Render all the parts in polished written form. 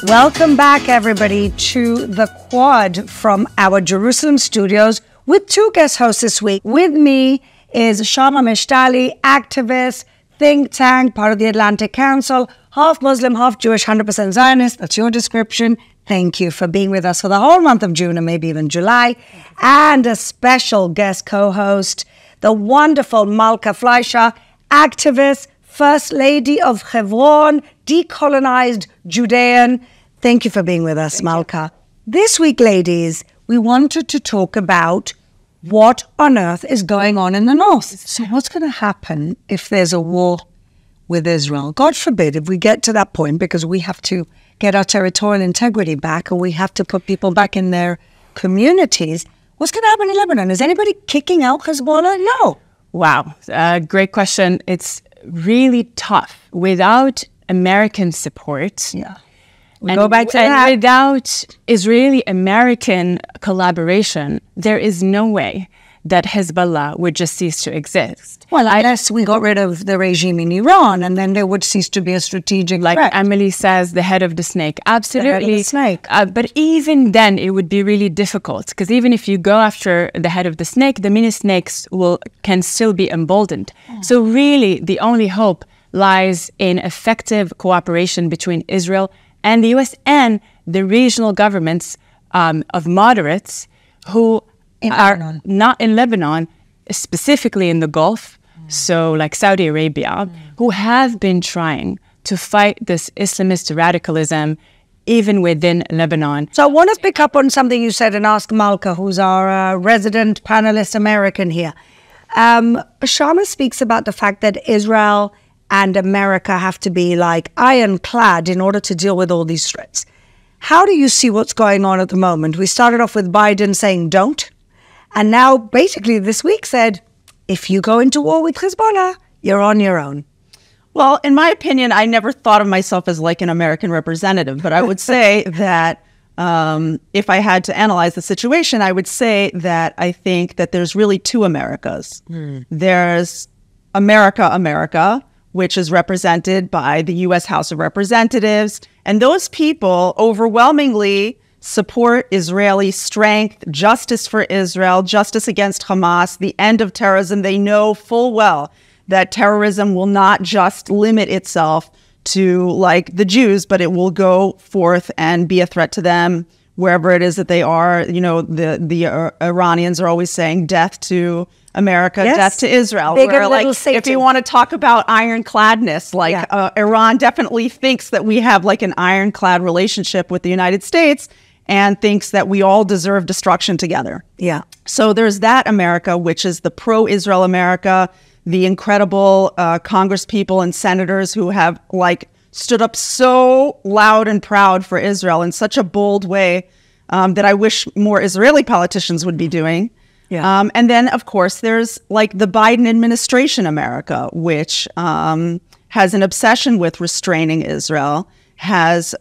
Welcome back, everybody, to the Quad from our Jerusalem studios with two guest hosts this week. With me is Shama Meshtali, activist, think tank, part of the Atlantic Council, half Muslim, half Jewish, 100% Zionist. That's your description. Thank you for being with us for the whole month of June and maybe even July. And a special guest co-host, the wonderful Malkah Fleisher, activist, First Lady of Hebron, decolonized Judean. Thank you for being with us, Malkah. This week, ladies, we wanted to talk about what on earth is going on in the north. So what's going to happen if there's a war with Israel? God forbid if we get to that point, because we have to get our territorial integrity back or we have to put people back in their communities. What's going to happen in Lebanon? Is anybody kicking out Hezbollah? No. Wow. Great question. It's really tough. Without American support, We go back to that. Without Israeli-American collaboration, there is no way that Hezbollah would just cease to exist. Well, unless we got rid of the regime in Iran, and then there would cease to be a strategic like threat. Emily says, the head of the snake. Absolutely. The head of the snake. But even then, it would be really difficult, because even if you go after the head of the snake, the mini snakes can still be emboldened. So really, the only hope lies in effective cooperation between Israel and the U.S. and the regional governments of moderates who are not in Lebanon, specifically in the Gulf, so like Saudi Arabia, who have been trying to fight this Islamist radicalism even within Lebanon. So I want to pick up on something you said and ask Malkah, who's our resident panelist American here. Shama speaks about the fact that Israel and America have to be like ironclad in order to deal with all these threats. How do you see what's going on at the moment? We started off with Biden saying don't. And now, basically, this week said, if you go into war with Hezbollah, you're on your own. Well, in my opinion, I never thought of myself as like an American representative, but I would say that if I had to analyze the situation, I would say that I think that there's really two Americas. There's America, which is represented by the U.S. House of Representatives, and those people overwhelmingly support Israeli strength, justice for Israel, justice against Hamas, the end of terrorism. They know full well that terrorism will not just limit itself to like the Jews, but it will go forth and be a threat to them wherever it is that they are. You know, the Iranians are always saying death to America, death to Israel. Bigger, like, if you want to talk about ironcladness, like Iran definitely thinks that we have like an ironclad relationship with the United States and thinks that we all deserve destruction together. Yeah. So there's that America, which is the pro-Israel America, the incredible Congress people and senators who have like stood up so loud and proud for Israel in such a bold way that I wish more Israeli politicians would be doing. Yeah. And then, of course, there's like the Biden administration America, which has an obsession with restraining Israel, has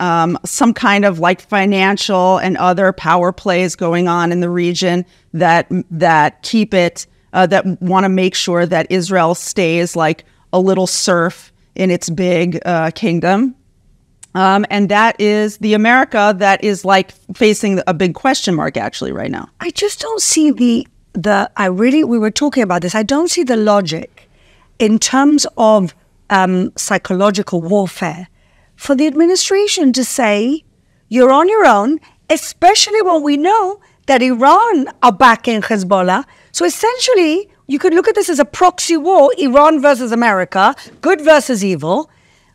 some kind of like financial and other power plays going on in the region that keep it, that want to make sure that Israel stays like a little serf in its big kingdom. And that is the America that is like facing a big question mark actually right now. I just don't see we were talking about this. I don't see the logic in terms of psychological warfare for the administration to say, you're on your own, especially when we know that Iran are backing Hezbollah. So essentially, you could look at this as a proxy war, Iran versus America, good versus evil,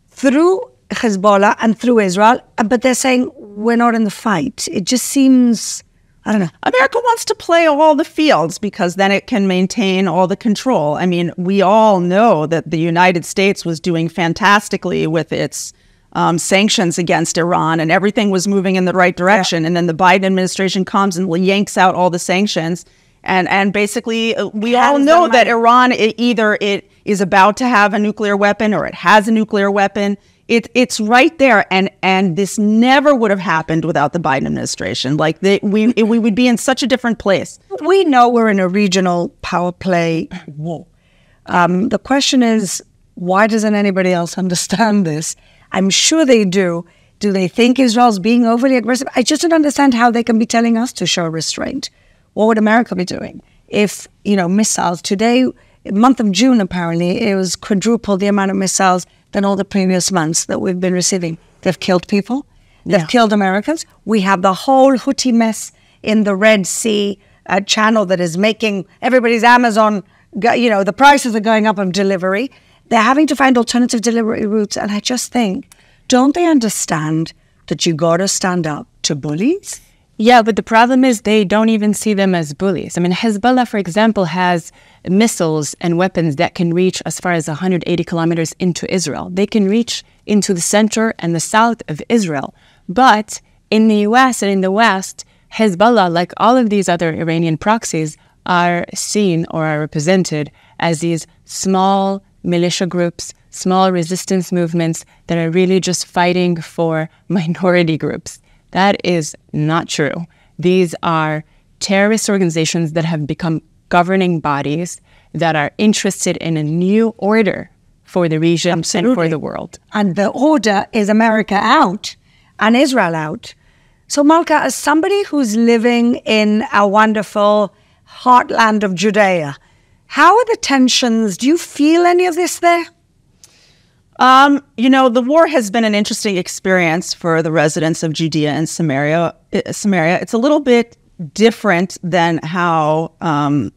through Hezbollah and through Israel. But they're saying, we're not in the fight. It just seems, I don't know. America wants to play all the fields because then it can maintain all the control. I mean, we all know that the United States was doing fantastically with its sanctions against Iran, and everything was moving in the right direction. And then the Biden administration comes and yanks out all the sanctions. And basically, we all know that Iran, either it is about to have a nuclear weapon or it has a nuclear weapon. It's right there. And this never would have happened without the Biden administration. Like we would be in such a different place. We know we're in a regional power play war. The question is, why doesn't anybody else understand this? I'm sure they do. Do they think Israel's being overly aggressive? I just don't understand how they can be telling us to show restraint. What would America be doing if, missiles today, month of June, apparently, it was quadruple the amount of missiles than all the previous months that we've been receiving. They've killed people. They've killed Americans. We have the whole Houthi mess in the Red Sea channel that is making everybody's Amazon, the prices are going up of delivery. They're having to find alternative delivery routes. And I just think, don't they understand that you got to stand up to bullies? Yeah, but the problem is they don't even see them as bullies. I mean, Hezbollah, for example, has missiles and weapons that can reach as far as 180 kilometers into Israel. They can reach into the center and the south of Israel. But in the US and in the West, Hezbollah, like all of these other Iranian proxies, are seen or are represented as these small militia groups, small resistance movements that are really just fighting for minority groups. That is not true. These are terrorist organizations that have become governing bodies that are interested in a new order for the region and for the world. And the order is America out and Israel out. So Malkah, as somebody who's living in a wonderful heartland of Judea, how are the tensions? Do you feel any of this there? The war has been an interesting experience for the residents of Judea and Samaria. It's a little bit different than how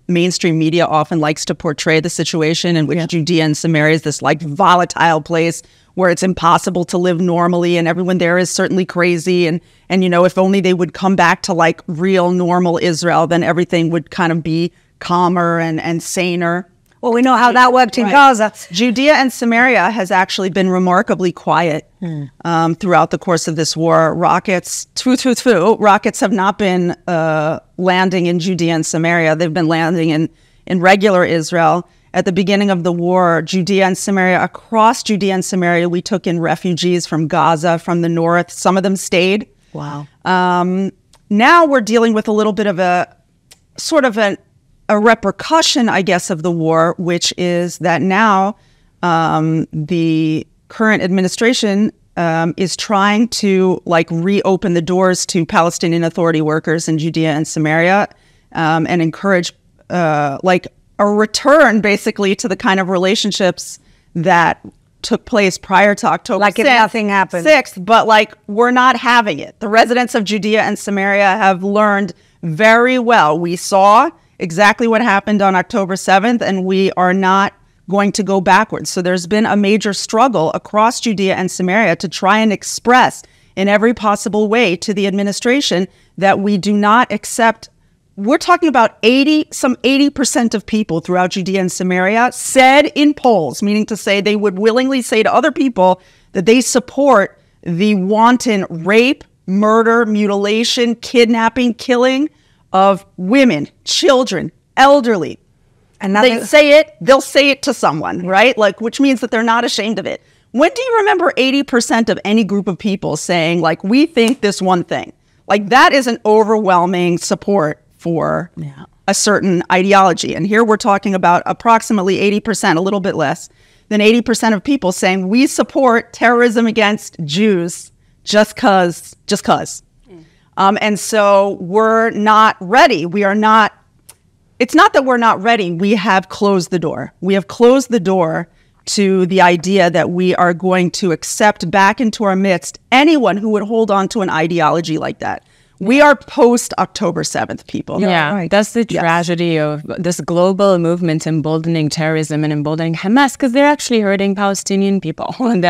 mainstream media often likes to portray the situation, in which Judea and Samaria is this volatile place where it's impossible to live normally and everyone there is certainly crazy. And if only they would come back to real normal Israel, then everything would kind of be calmer and saner. Well, we know how that worked in Gaza. Judea and Samaria has actually been remarkably quiet throughout the course of this war. Rockets have not been landing in Judea and Samaria. They've been landing in regular Israel. At the beginning of the war, across Judea and Samaria, we took in refugees from Gaza, from the north. Some of them stayed. Wow. Now we're dealing with a little bit of a repercussion, I guess, of the war, which is that now the current administration is trying to reopen the doors to Palestinian Authority workers in Judea and Samaria and encourage a return, basically, to the kind of relationships that took place prior to October 6th. If nothing happened. 6th, but we're not having it. The residents of Judea and Samaria have learned very well. We saw exactly what happened on October 7th, and we are not going to go backwards. So there's been a major struggle across Judea and Samaria to try and express in every possible way to the administration that we do not accept. We're talking about 80% of people throughout Judea and Samaria said in polls, meaning to say they would willingly say to other people that they support the wanton rape, murder, mutilation, kidnapping, killing of women, children, elderly. And they'll say it to someone, right? Which means that they're not ashamed of it. When do you remember 80% of any group of people saying, we think this one thing? That is an overwhelming support for a certain ideology. And here we're talking about approximately 80%, a little bit less than 80% of people saying we support terrorism against Jews just cause. And so we're not ready. It's not that we're not ready. We have closed the door. We have closed the door to the idea that we are going to accept back into our midst anyone who would hold on to an ideology like that. We are post-October 7th, people. Yeah, right. That's the tragedy of this global movement emboldening terrorism and emboldening Hamas, because they're actually hurting Palestinian people. And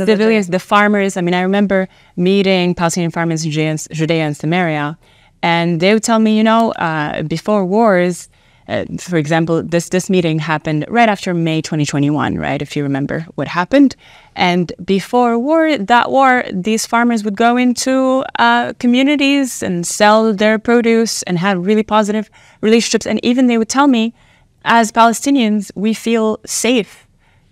civilians, the farmers. I mean, I remember meeting Palestinian farmers in Judea and Samaria, and they would tell me, before wars, for example, this meeting happened right after May 2021, right? If you remember what happened. And before that war, these farmers would go into communities and sell their produce and have really positive relationships. And even they would tell me, as Palestinians, we feel safe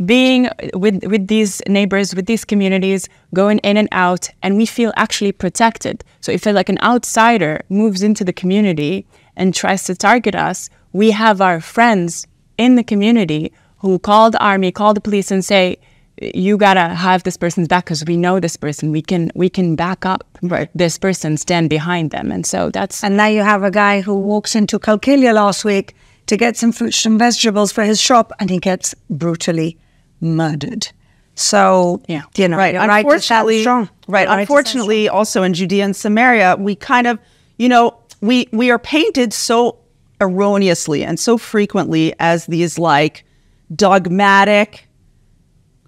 being with these neighbors, with these communities, going in and out, and we feel actually protected. So if an outsider moves into the community and tries to target us, we have our friends in the community who call the army, call the police and say, you gotta have this person's back because we know this person. We can back up this person, stand behind them, and so that's. And now you have a guy who walks into Kalkilia last week to get some fruits and vegetables for his shop, and he gets brutally murdered. So you know, right. Unfortunately, Unfortunately, also in Judea and Samaria, we kind of, you know, we are painted so erroneously and so frequently as these like dogmatic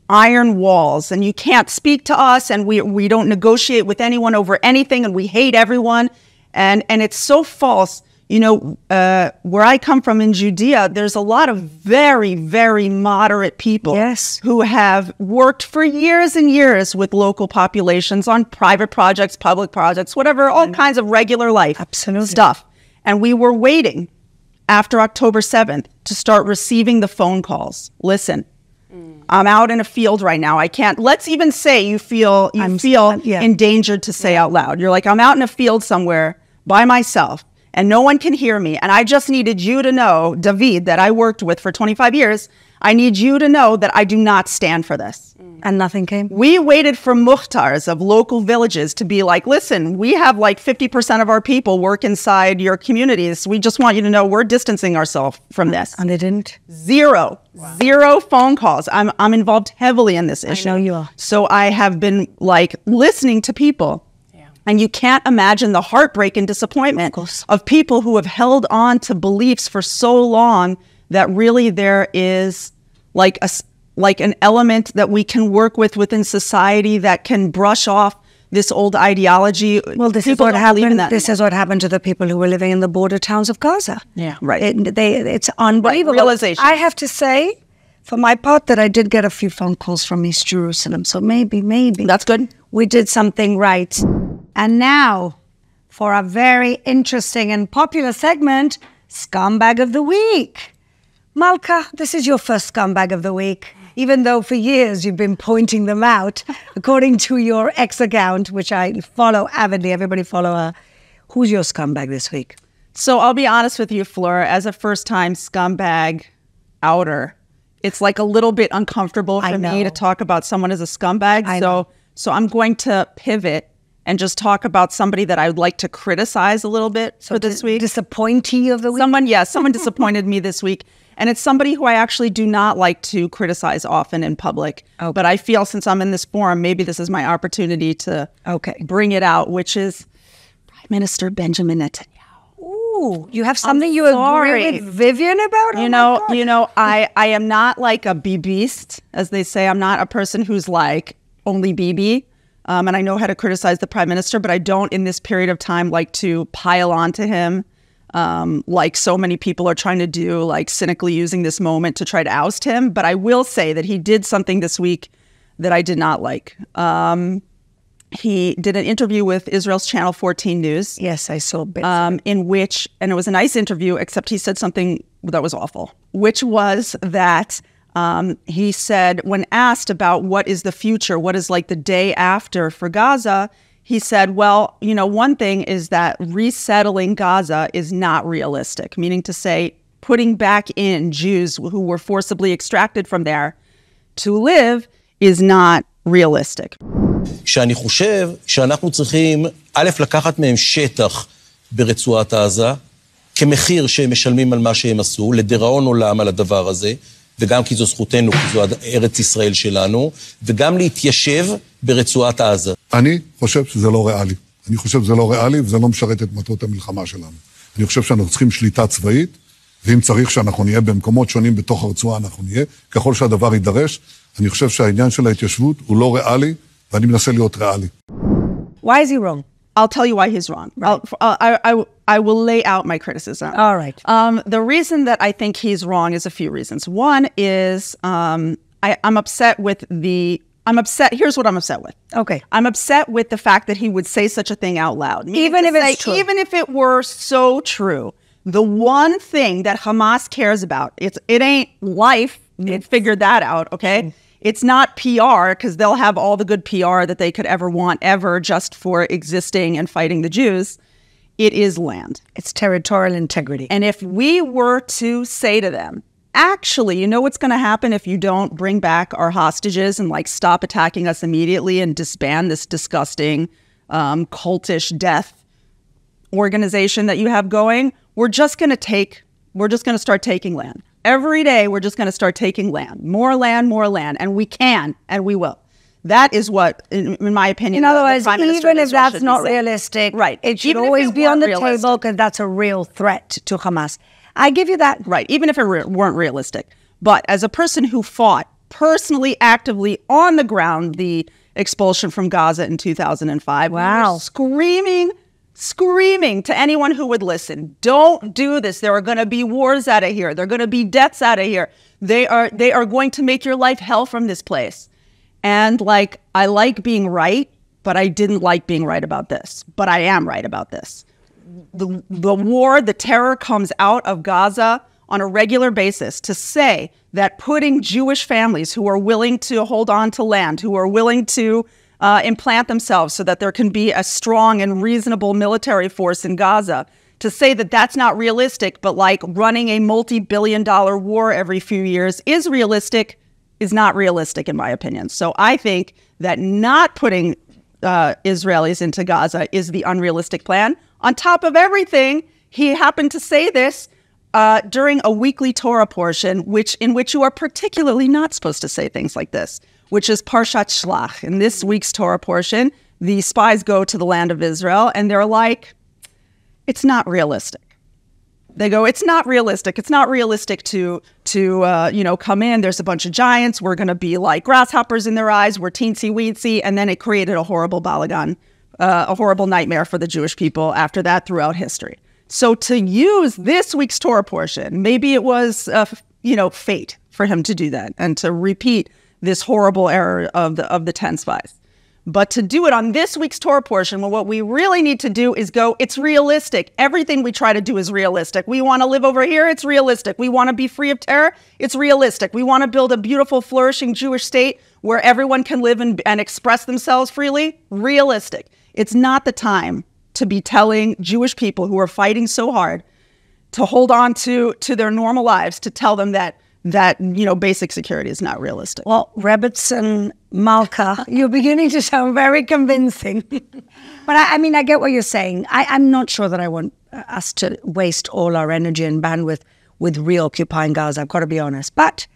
iron walls, and you can't speak to us, and we don't negotiate with anyone over anything, and we hate everyone, and it's so false. You know, where I come from in Judea, there's a lot of very, very moderate people who have worked for years and years with local populations on private projects, public projects, whatever, all kinds of regular life stuff. And we were waiting after October 7th to start receiving the phone calls. Listen, I'm out in a field right now. I can't, let's even say you feel endangered to say out loud. You're like, I'm out in a field somewhere by myself, and no one can hear me. And I just needed you to know, David, that I worked with for 25 years, I need you to know that I do not stand for this. And nothing came? We waited for muhtars of local villages to be like, listen, we have like 50% of our people work inside your communities. We just want you to know we're distancing ourselves from this. And they didn't? Zero. Wow. Zero phone calls. I'm involved heavily in this issue. I know you are. So I have been like listening to people. And you can't imagine the heartbreak and disappointment of people who have held on to beliefs for so long that really there is like an element that we can work with within society that can brush off this old ideology. Well, this is what happened. This is what happened to the people who were living in the border towns of Gaza. Yeah, right. It's unbelievable. Realization. I have to say, for my part, that I did get a few phone calls from East Jerusalem. So maybe that's good. We did something right. And now, for a very interesting and popular segment, Scumbag of the Week. Malkah, this is your first Scumbag of the Week, even though for years you've been pointing them out. According to your X account, which I follow avidly, everybody follow her. Who's your scumbag this week? So I'll be honest with you, Flora, as a first-time scumbag outer, it's like a little bit uncomfortable for me to talk about someone as a scumbag. So I'm going to pivot and just talk about somebody that I would like to criticize a little bit for this week. Disappointee of the week? Someone disappointed me this week. And it's somebody who I actually do not like to criticize often in public. Okay. But I feel since I'm in this forum, maybe this is my opportunity to bring it out, which is Prime Minister Benjamin Netanyahu. Ooh, you have something you agree with Vivian about? I am not like a Bibiste, as they say. I'm not a person who's like only Bibi. And I know how to criticize the prime minister, but I don't in this period of time like to pile on to him like so many people are trying to do, like cynically using this moment to try to oust him. But I will say that he did something this week that I did not like. He did an interview with Israel's Channel 14 News. Yes, I saw bits. In which, and it was a nice interview, except he said something that was awful, which was that he said, when asked about what is the future, what is like the day after for Gaza, he said, well, one thing is that resettling Gaza is not realistic, meaning to say putting back in Jews who were forcibly extracted from there to live is not realistic. שאני חושב שאנחנו צריכים, א', לקחת מהם שטח ברצועת עזה, כמחיר שהם משלמים על מה שהם עשו, לדיראון עולם על הדבר הזה, וגם כי זו זכותנו, כי זו ארץ ישראל שלנו, וגם להתיישב ברצועת עזה. אני חושב שזה לא ריאלי. אני חושב שזה לא ריאלי, וזה לא משרת את מטרות המלחמה שלנו. אני חושב שאנחנו צריכים שליטה צבאית, ואם צריך שאנחנו נהיה במקומות שונים בתוך הרצועה, אנחנו נהיה. ככל שהדבר יידרש, אני חושב שהעניין של ההתיישבות הוא לא ריאלי, ואני מנסה להיות ריאלי. Why is he wrong? I'll tell you why he's wrong. Right. I will lay out my criticism. All right. The reason that I think he's wrong is a few reasons. One is I'm upset with here's what I'm upset with. Okay. I'm upset with the fact that he would say such a thing out loud. Even if it's true. Even if it were so true. The one thing that Hamas cares about, it ain't life. It figured that out, okay? It's not PR, because they'll have all the good PR that they could ever want ever just for existing and fighting the Jews. It is land. It's territorial integrity. And if we were to say to them, actually, you know what's going to happen if you don't bring back our hostages and like stop attacking us immediately and disband this disgusting cultish death organization that you have going? We're just going to start taking land. Every day, we're just going to start taking land. More land, more land. And we can, and we will. That is what, in my opinion, in other words, even if that's not realistic, right? It should always be on the table because that's a real threat to Hamas. I give you that. Right, even if it weren't realistic. But as a person who fought personally, actively on the ground, the expulsion from Gaza in 2005, wow, screaming to anyone who would listen, don't do this. There are going to be wars out of here. There are going to be deaths out of here. They are going to make your life hell from this place. And like, I like being right, but I didn't like being right about this. But I am right about this. The war, the terror comes out of Gaza on a regular basis to say that putting Jewish families who are willing to hold on to land, who are willing to implant themselves so that there can be a strong and reasonable military force in Gaza, to say that that's not realistic, but like running a multi-billion-dollar war every few years is realistic, is not realistic in my opinion. So I think that not putting Israelis into Gaza is the unrealistic plan. On top of everything, he happened to say this during a weekly Torah portion, in which you are particularly not supposed to say things like this, which is Parshat Shlach. In this week's Torah portion, the spies go to the land of Israel and they're like, it's not realistic. They go, it's not realistic. It's not realistic to come in. There's a bunch of giants. We're going to be like grasshoppers in their eyes. We're teensy-weensy. And then it created a horrible balagan, a horrible nightmare for the Jewish people after that throughout history. So to use this week's Torah portion, maybe it was, fate for him to do that and to repeat this horrible error of the 10 spies. But to do it on this week's Torah portion, well, what we really need to do is go, it's realistic. Everything we try to do is realistic. We want to live over here, it's realistic. We want to be free of terror, it's realistic. We want to build a beautiful, flourishing Jewish state where everyone can live and express themselves freely, realistic. It's not the time to be telling Jewish people who are fighting so hard to hold on to their normal lives, to tell them that basic security is not realistic. Well, Rebbetzin, Malkah, you're beginning to sound very convincing. But I get what you're saying. I'm not sure that I want us to waste all our energy and bandwidth with reoccupying Gaza, I've got to be honest. But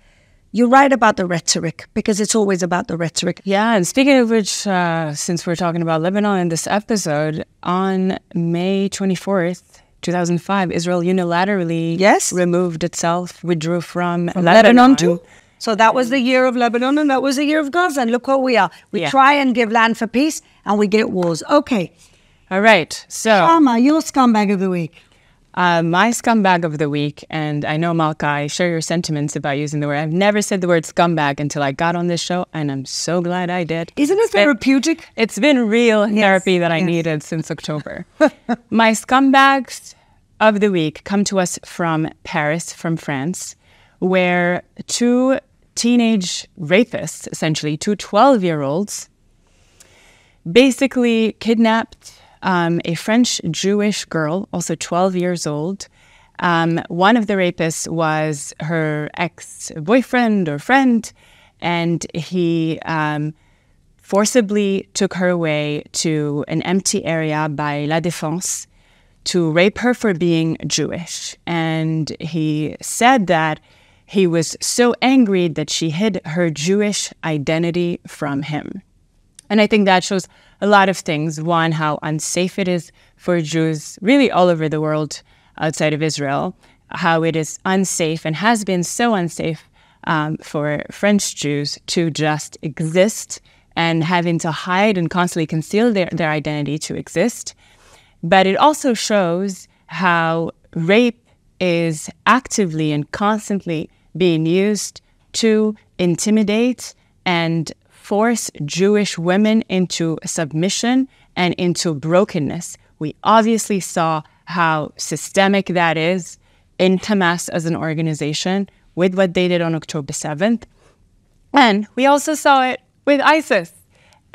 you're right about the rhetoric, because it's always about the rhetoric. Yeah, and speaking of which, since we're talking about Lebanon in this episode, on May 24th, 2005, Israel unilaterally withdrew from Lebanon too. So that was the year of Lebanon and that was the year of Gaza. And look what we are. We try and give land for peace and we get wars. Okay. All right. So, Shama, your scumbag of the week. My scumbag of the week, and I know, Malkah, I share your sentiments about using the word. I've never said the word scumbag until I got on this show, and I'm so glad I did. Isn't it therapeutic? It's been real therapy that I needed since October. My scumbags of the week come to us from Paris, from France, where two teenage rapists, essentially, two 12-year-olds, basically kidnapped a French Jewish girl, also 12 years old. One of the rapists was her ex-boyfriend or friend, and he forcibly took her away to an empty area by La Défense to rape her for being Jewish. And he said that he was so angry that she hid her Jewish identity from him. And I think that shows a lot of things. One, how unsafe it is for Jews really all over the world outside of Israel, how it is unsafe and has been so unsafe for French Jews to just exist and having to hide and constantly conceal their identity to exist. But it also shows how rape is actively and constantly being used to intimidate and force Jewish women into submission and into brokenness. We obviously saw how systemic that is in Hamas as an organization with what they did on October 7th. And we also saw it with ISIS.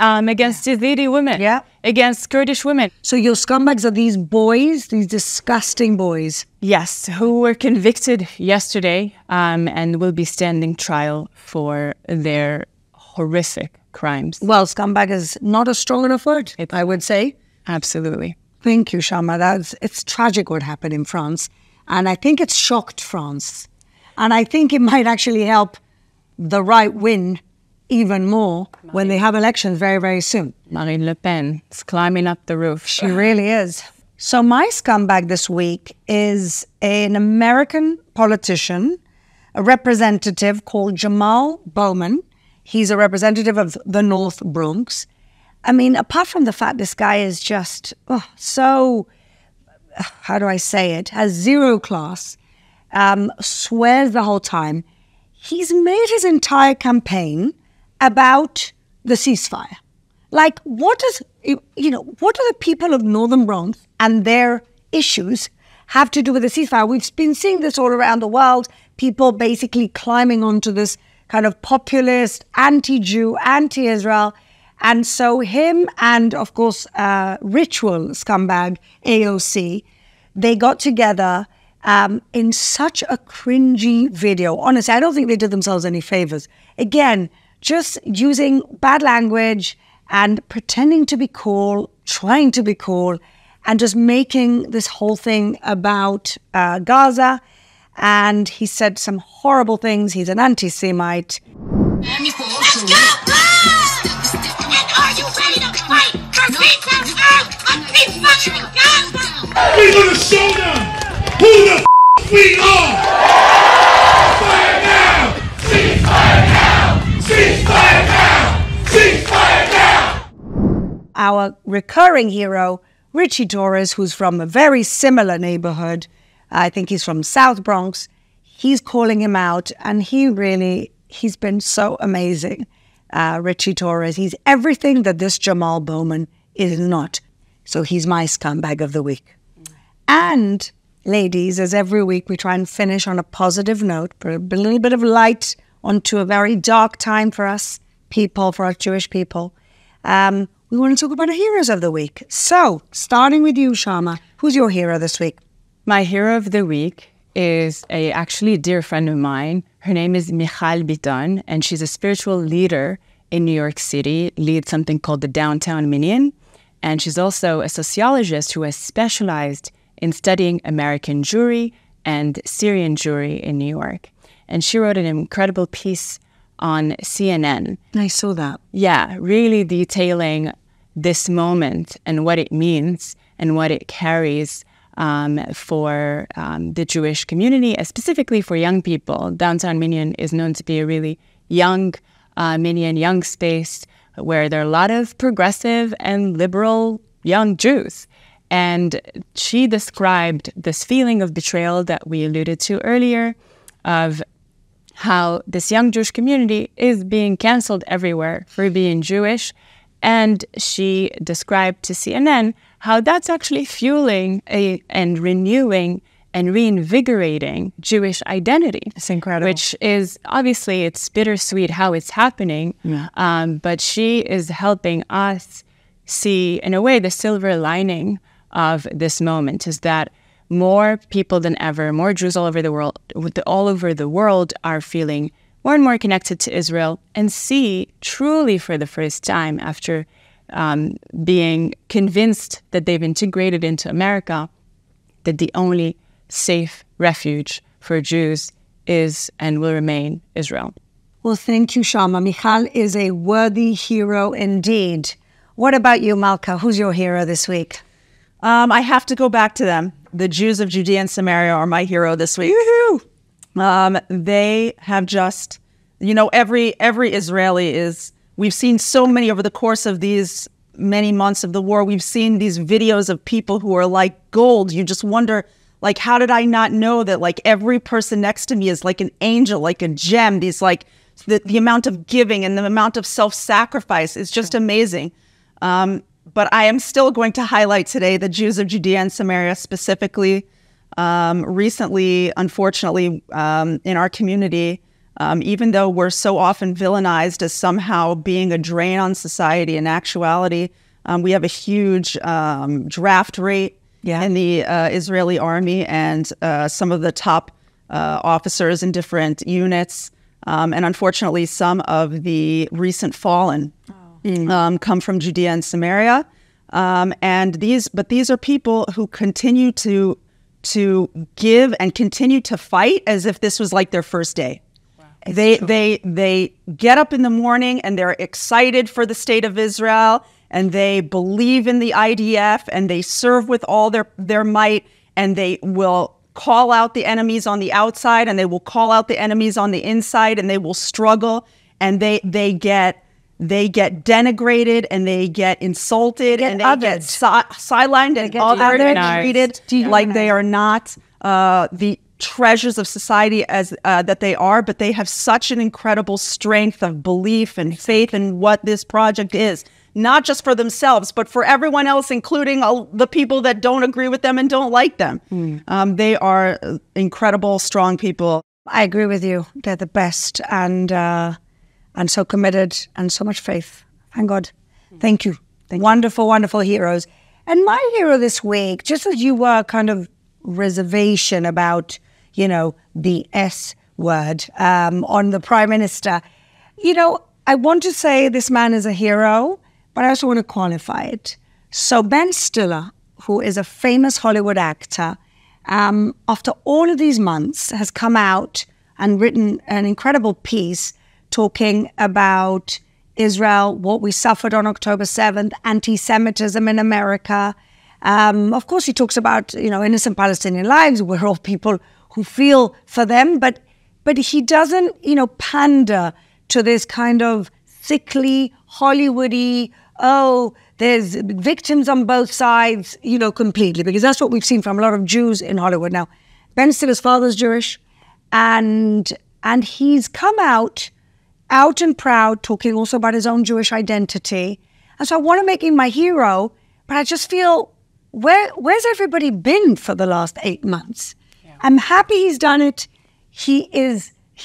against Yazidi women, against Kurdish women. So your scumbags are these boys, these disgusting boys? Yes, who were convicted yesterday and will be standing trial for their horrific crimes. Well, scumbag is not a strong enough word, I would say. Absolutely. Thank you, Shama. It's tragic what happened in France. And I think it's shocked France. And I think it might actually help the right win even more when they have elections very, very soon. Marine Le Pen is climbing up the roof. She really is. So my scumbag this week is an American politician, a representative called Jamal Bowman. He's a representative of the North Bronx. I mean, apart from the fact this guy is just so, how do I say it, has zero class, swears the whole time, he's made his entire campaign about the ceasefire. Like, what do the people of Northern Bronx and their issues have to do with the ceasefire? We've been seeing this all around the world, people basically climbing onto this kind of populist, anti-Jew, anti-Israel. And so him and, of course, ritual scumbag AOC, they got together in such a cringy video. Honestly, I don't think they did themselves any favors. Again, just using bad language and pretending to be cool, trying to be cool, and just making this whole thing about Gaza. And he said some horrible things. He's an anti-Semite. Let's go! And are you ready to fight for peace on earth and peace in Gaza? We're gonna show them who the we are! Ceasefire now! Ceasefire now! Ceasefire now! Ceasefire now! Our recurring hero, Richie Torres, who's from a very similar neighborhood, I think he's from South Bronx, he's calling him out, and he's been so amazing. Richie Torres, he's everything that this Jamal Bowman is not. So he's my scumbag of the week. And ladies, as every week, we try and finish on a positive note, put a little bit of light onto a very dark time for us people, for us Jewish people. We want to talk about our heroes of the week. So, starting with you, Shama, who's your hero this week? My hero of the week is actually a dear friend of mine. Her name is Michal Biton, and she's a spiritual leader in New York City, leads something called the Downtown Minyan. And she's also a sociologist who has specialized in studying American Jewry and Syrian Jewry in New York. And she wrote an incredible piece on CNN. I saw that. Yeah, really detailing this moment and what it means and what it carries for the Jewish community, specifically for young people. Downtown Minyan is known to be a really young minyan, young space where there are a lot of progressive and liberal young Jews. And she described this feeling of betrayal that we alluded to earlier, of how this young Jewish community is being canceled everywhere for being Jewish. And she described to CNN how that's actually fueling and renewing and reinvigorating Jewish identity. It's incredible. Which is, obviously, it's bittersweet how it's happening. Yeah. But she is helping us see, in a way, the silver lining of this moment is that more people than ever, more Jews all over the world are feeling more and more connected to Israel and see truly for the first time after being convinced that they've integrated into America that the only safe refuge for Jews is and will remain Israel. Well, thank you, Shama. Michal is a worthy hero indeed. What about you, Malkah? Who's your hero this week? I have to go back to them. The Jews of Judea and Samaria are my hero this week. They have just, every Israeli is, we've seen so many over the course of these many months of the war. We've seen these videos of people who are like gold. You just wonder, like, how did I not know that, like, every person next to me is like an angel, like a gem? These, like, the amount of giving and the amount of self-sacrifice is just amazing. But I am still going to highlight today the Jews of Judea and Samaria specifically. Recently, unfortunately, in our community, Even though we're so often villainized as somehow being a drain on society, in actuality, we have a huge draft rate in the Israeli army, and some of the top officers in different units. And unfortunately, some of the recent fallen come from Judea and Samaria. And these are people who continue to give and continue to fight as if this was like their first day. Wow. They get up in the morning and they're excited for the state of Israel, and they believe in the IDF, and they serve with all their might, and they will call out the enemies on the outside, and they will call out the enemies on the inside, and they will struggle, and they get denigrated, and they get insulted, and they get sidelined, and othered, treated like they are not the treasures of society as that they are. But they have such an incredible strength of belief and faith in what this project is, not just for themselves, but for everyone else, including the people that don't agree with them and don't like them. They are incredible, strong people. I agree with you. They're the best, and so committed, and so much faith. Thank God. Thank you. Wonderful, wonderful heroes. And my hero this week, just as you were kind of reservation about, the S word on the Prime Minister, I want to say this man is a hero, but I also want to qualify it. So Ben Stiller, who is a famous Hollywood actor, after all of these months has come out and written an incredible piece talking about Israel, what we suffered on October 7th, anti-Semitism in America. Of course, he talks about, innocent Palestinian lives. We're all people who feel for them, but he doesn't, pander to this kind of sickly, Hollywoody, there's victims on both sides, completely, because that's what we've seen from a lot of Jews in Hollywood. Now, Ben Stiller's father's Jewish, and he's come out and proud, talking also about his own Jewish identity. And so I want to make him my hero, but I just feel, where's everybody been for the last 8 months? Yeah. I'm happy he's done it. He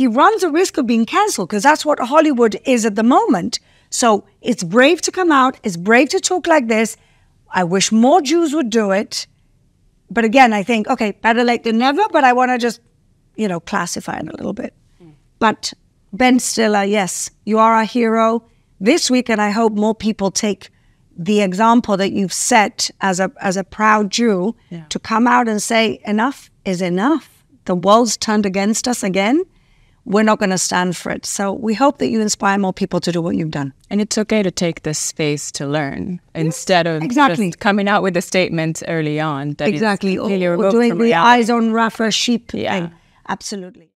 runs a risk of being cancelled, because that's what Hollywood is at the moment. So it's brave to come out. It's brave to talk like this. I wish more Jews would do it. But again, I think, okay, better late than never, but I want to just, classify it a little bit. But Ben Stiller, yes, you are our hero this week, and I hope more people take the example that you've set as a proud Jew to come out and say, enough is enough. The world's turned against us again. We're not going to stand for it. So we hope that you inspire more people to do what you've done. And it's okay to take the space to learn instead of just coming out with a statement early on. That or doing the eyes on Rafa sheep thing. Absolutely.